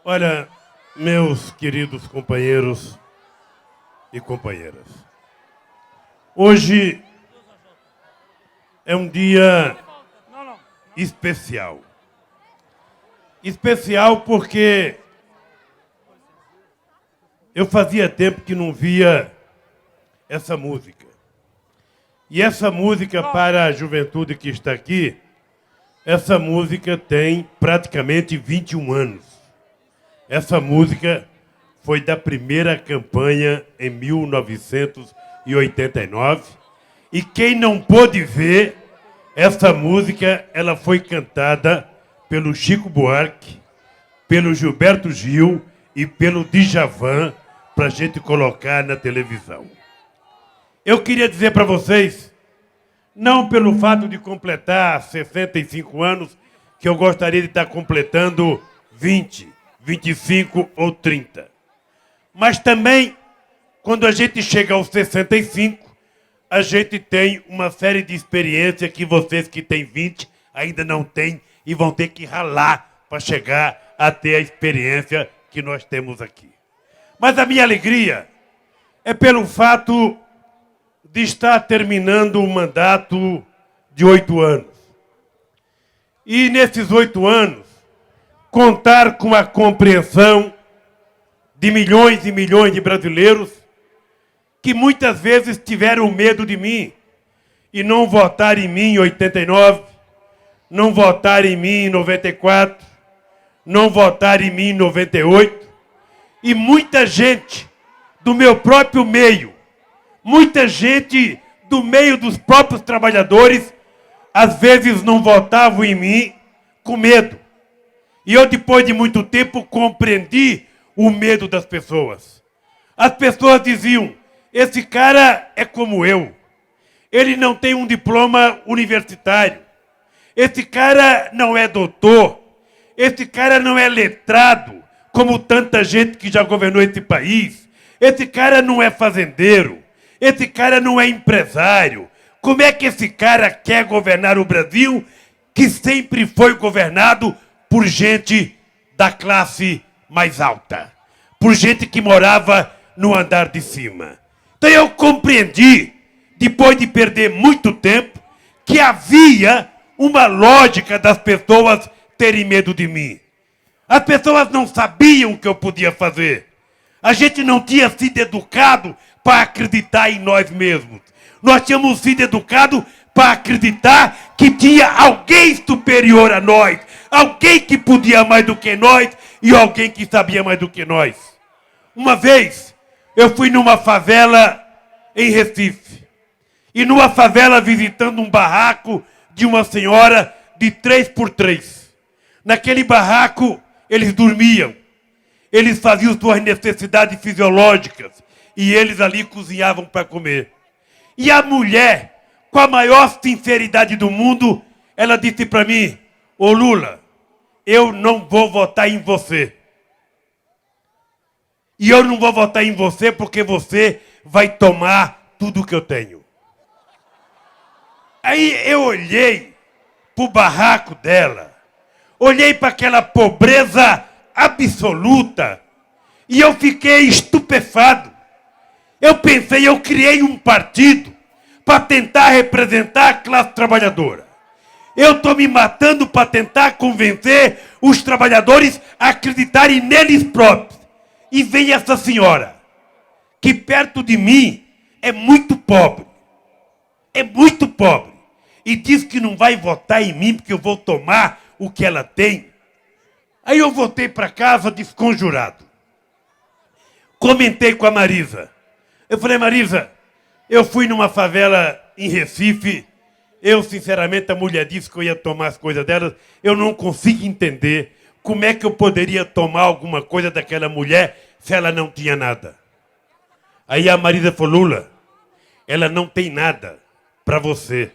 Olha, meus queridos companheiros e companheiras, hoje é um dia especial. Especial porque eu fazia tempo que não via essa música. E essa música, para a juventude que está aqui, essa música tem praticamente 21 anos. Essa música foi da primeira campanha em 1989. E quem não pôde ver, essa música ela foi cantada pelo Chico Buarque, pelo Gilberto Gil e pelo Djavan, para a gente colocar na televisão. Eu queria dizer para vocês, não pelo fato de completar 65 anos, que eu gostaria de estar completando 20, 25 ou 30. Mas também, quando a gente chega aos 65, a gente tem uma série de experiências que vocês que têm 20 ainda não têm e vão ter que ralar para chegar a ter a experiência que nós temos aqui. Mas a minha alegria é pelo fato de estar terminando um mandato de 8 anos. E nesses 8 anos, contar com a compreensão de milhões e milhões de brasileiros que muitas vezes tiveram medo de mim e não votaram em mim em 89, não votaram em mim em 94, não votaram em mim em 98, e muita gente do meu próprio meio, muita gente do meio dos próprios trabalhadores, às vezes não votavam em mim com medo. E eu, depois de muito tempo, compreendi o medo das pessoas. As pessoas diziam, esse cara é como eu. Ele não tem um diploma universitário. Esse cara não é doutor. Esse cara não é letrado, como tanta gente que já governou esse país. Esse cara não é fazendeiro. Esse cara não é empresário. Como é que esse cara quer governar o Brasil, que sempre foi governado por gente da classe mais alta, por gente que morava no andar de cima? Então eu compreendi, depois de perder muito tempo, que havia uma lógica das pessoas terem medo de mim. As pessoas não sabiam o que eu podia fazer. A gente não tinha sido educado para acreditar em nós mesmos. Nós tínhamos sido educados para acreditar que tinha alguém superior a nós, alguém que podia mais do que nós e alguém que sabia mais do que nós. Uma vez, eu fui numa favela em Recife. E numa favela visitando um barraco de uma senhora de 3x3. Naquele barraco, eles dormiam. Eles faziam suas necessidades fisiológicas. E eles ali cozinhavam para comer. E a mulher, com a maior sinceridade do mundo, ela disse para mim, ô Lula, eu não vou votar em você. E eu não vou votar em você porque você vai tomar tudo que eu tenho. Aí eu olhei para o barraco dela, olhei para aquela pobreza absoluta e eu fiquei estupefado. Eu pensei, eu criei um partido para tentar representar a classe trabalhadora. Eu estou me matando para tentar convencer os trabalhadores a acreditarem neles próprios. E vem essa senhora, que perto de mim é muito pobre. É muito pobre. E diz que não vai votar em mim porque eu vou tomar o que ela tem. Aí eu voltei para casa desconjurado. Comentei com a Marisa. Eu falei, Marisa, eu fui numa favela em Recife. Eu, sinceramente, a mulher disse que eu ia tomar as coisas delas. Eu não consigo entender como é que eu poderia tomar alguma coisa daquela mulher se ela não tinha nada. Aí a Marisa falou, Lula, ela não tem nada para você.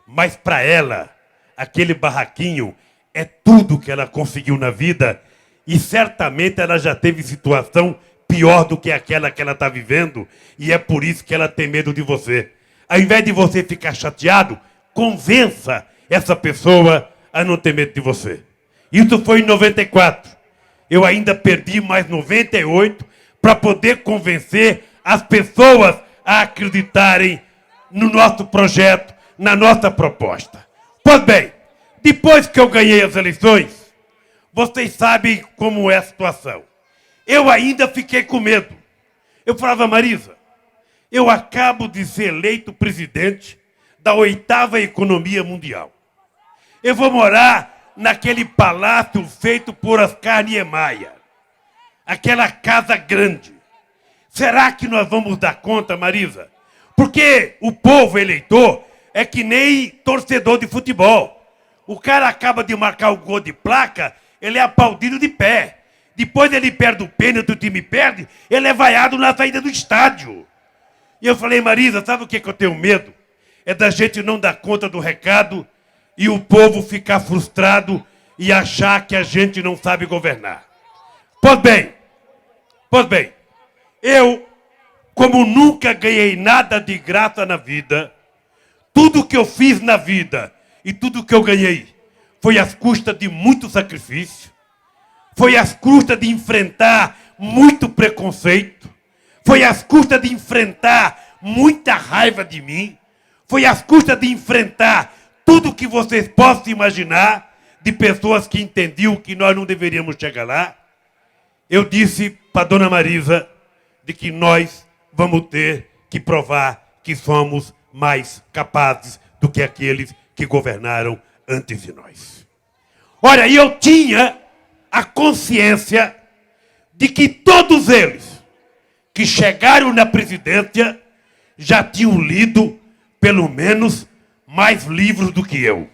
Mas para ela, aquele barraquinho é tudo que ela conseguiu na vida. E certamente ela já teve situação pior do que aquela que ela está vivendo. E é por isso que ela tem medo de você. Ao invés de você ficar chateado, convença essa pessoa a não ter medo de você. Isso foi em 94. eu ainda perdi mais 98 para poder convencer as pessoas a acreditarem no nosso projeto, na nossa proposta. Pois bem, depois que eu ganhei as eleições, vocês sabem como é a situação. Eu ainda fiquei com medo. Eu falava, Marisa, eu acabo de ser eleito presidente da 8ª economia mundial. Eu vou morar naquele palácio feito por Oscar Niemeyer. Aquela casa grande. Será que nós vamos dar conta, Marisa? Porque o povo eleitor é que nem torcedor de futebol. O cara acaba de marcar o gol de placa, ele é aplaudido de pé. Depois ele perde o pênalti, o time perde, ele é vaiado na saída do estádio. E eu falei, Marisa, sabe o que eu tenho medo? É da gente não dar conta do recado e o povo ficar frustrado e achar que a gente não sabe governar. Pois bem, eu, como nunca ganhei nada de graça na vida, tudo que eu fiz na vida e tudo que eu ganhei foi às custas de muito sacrifício, foi às custas de enfrentar muito preconceito, foi às custas de enfrentar muita raiva de mim, foi às custas de enfrentar tudo que vocês possam imaginar de pessoas que entendiam que nós não deveríamos chegar lá. Eu disse para Dona Marisa de que nós vamos ter que provar que somos mais capazes do que aqueles que governaram antes de nós. Olha, e eu tinha a consciência de que todos eles que chegaram na presidência já tinham lido, pelo menos, mais livros do que eu.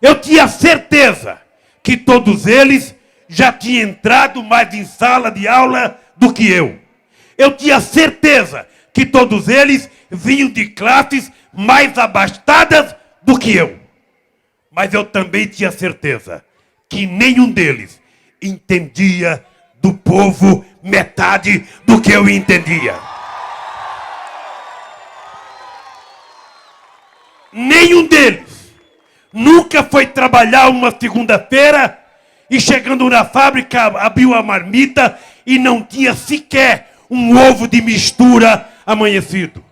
Eu tinha certeza que todos eles já tinham entrado mais em sala de aula do que eu. Eu tinha certeza que todos eles vinham de classes mais abastadas do que eu. Mas eu também tinha certeza que nenhum deles entendia do povo metade do que eu entendia. Nenhum deles nunca foi trabalhar uma segunda-feira e chegando na fábrica abriu a marmita e não tinha sequer um ovo de mistura amanhecido.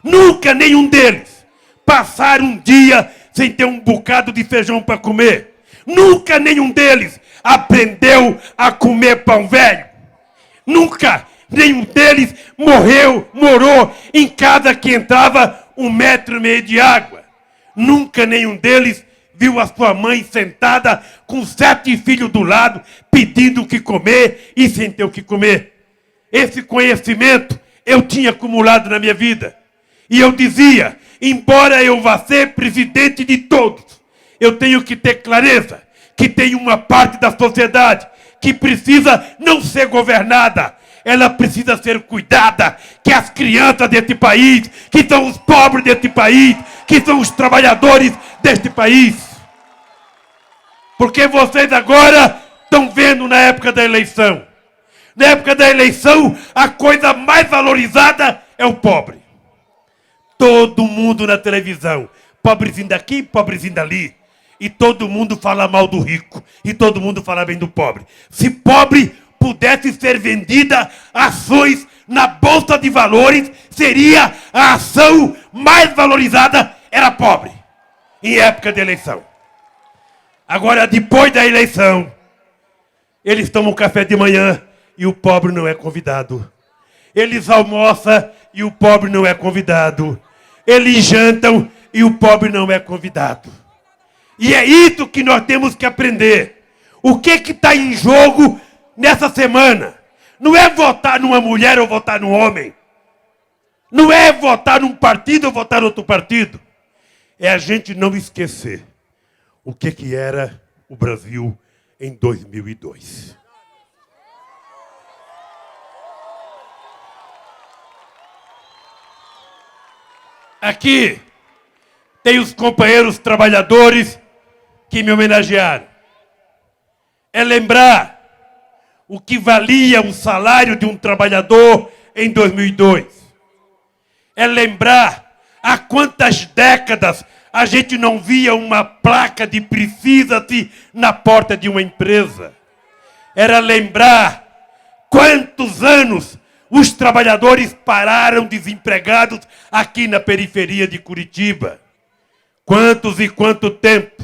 Nunca nenhum deles passaram um dia sem ter um bocado de feijão para comer. Nunca nenhum deles aprendeu a comer pão velho. Nunca nenhum deles morou em casa que entrava 1,5 metro de água. Nunca nenhum deles viu a sua mãe sentada com 7 filhos do lado, pedindo o que comer e sem ter o que comer. Esse conhecimento eu tinha acumulado na minha vida. E eu dizia, embora eu vá ser presidente de todos, eu tenho que ter clareza que tem uma parte da sociedade que precisa não ser governada, ela precisa ser cuidada, que as crianças deste país, que são os pobres deste país, que são os trabalhadores deste país. Porque vocês agora estão vendo na época da eleição. Na época da eleição, a coisa mais valorizada é o pobre. Todo mundo na televisão, pobrezinho daqui, pobrezinho dali. E todo mundo fala mal do rico. E todo mundo fala bem do pobre. Se pobre pudesse ser vendida ações na Bolsa de Valores, seria a ação mais valorizada, era pobre. Em época de eleição. Agora, depois da eleição, eles tomam café de manhã e o pobre não é convidado. Eles almoçam e o pobre não é convidado. Eles jantam e o pobre não é convidado. E é isso que nós temos que aprender. O que está em jogo nessa semana? Não é votar numa mulher ou votar num homem. Não é votar num partido ou votar em outro partido. É a gente não esquecer o que era o Brasil em 2002. Aqui tem os companheiros trabalhadores que me homenagearam. É lembrar o que valia o salário de um trabalhador em 2002. É lembrar há quantas décadas a gente não via uma placa de precisa-se na porta de uma empresa. era lembrar quantos anos os trabalhadores pararam desempregados aqui na periferia de Curitiba. Quantos e quanto tempo,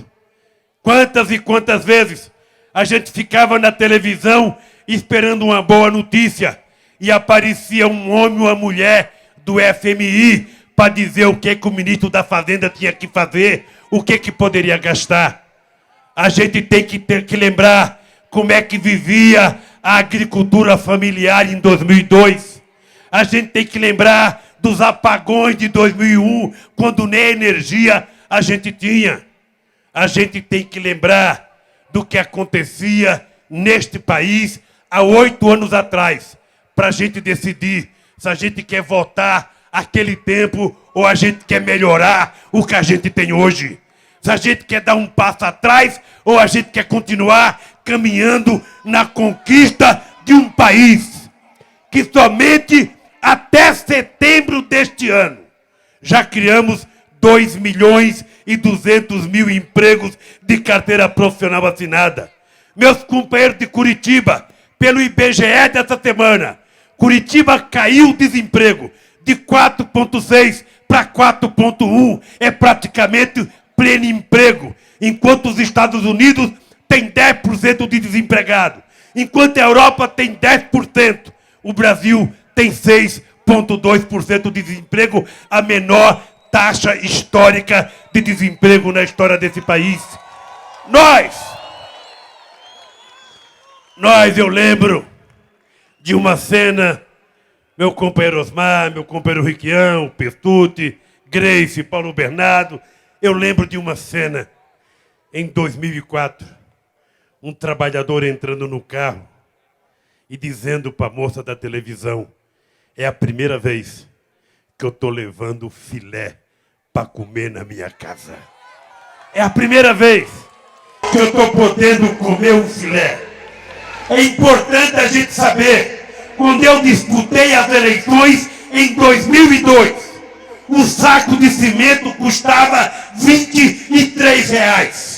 quantas e quantas vezes a gente ficava na televisão esperando uma boa notícia e aparecia um homem ou uma mulher do FMI para dizer o que o ministro da Fazenda tinha que fazer, o que poderia gastar. A gente tem que lembrar como é que vivia a agricultura familiar em 2002. A gente tem que lembrar dos apagões de 2001, quando nem energia a gente tinha. A gente tem que lembrar do que acontecia neste país há 8 anos atrás, para a gente decidir se a gente quer voltar àquele tempo ou a gente quer melhorar o que a gente tem hoje. Se a gente quer dar um passo atrás ou a gente quer continuar caminhando na conquista de um país que somente até setembro deste ano já criamos 2.200.000 empregos de carteira profissional assinada. Meus companheiros de Curitiba, pelo IBGE dessa semana, Curitiba caiu o desemprego de 4,6 para 4,1. É praticamente pleno emprego. Enquanto os Estados Unidos têm 10% de desempregado. Enquanto a Europa tem 10%. O Brasil tem 6,2% de desemprego, a menor taxa histórica de desemprego na história desse país. Eu lembro de uma cena, meu companheiro Osmar, meu companheiro Riquião, Pestucci, Grace, Paulo Bernardo, eu lembro de uma cena em 2004, um trabalhador entrando no carro e dizendo para a moça da televisão: é a primeira vez que eu estou levando filé para comer na minha casa. É a primeira vez que eu estou podendo comer um filé. É importante a gente saber, quando eu disputei as eleições em 2002, o saco de cimento custava R$ 23.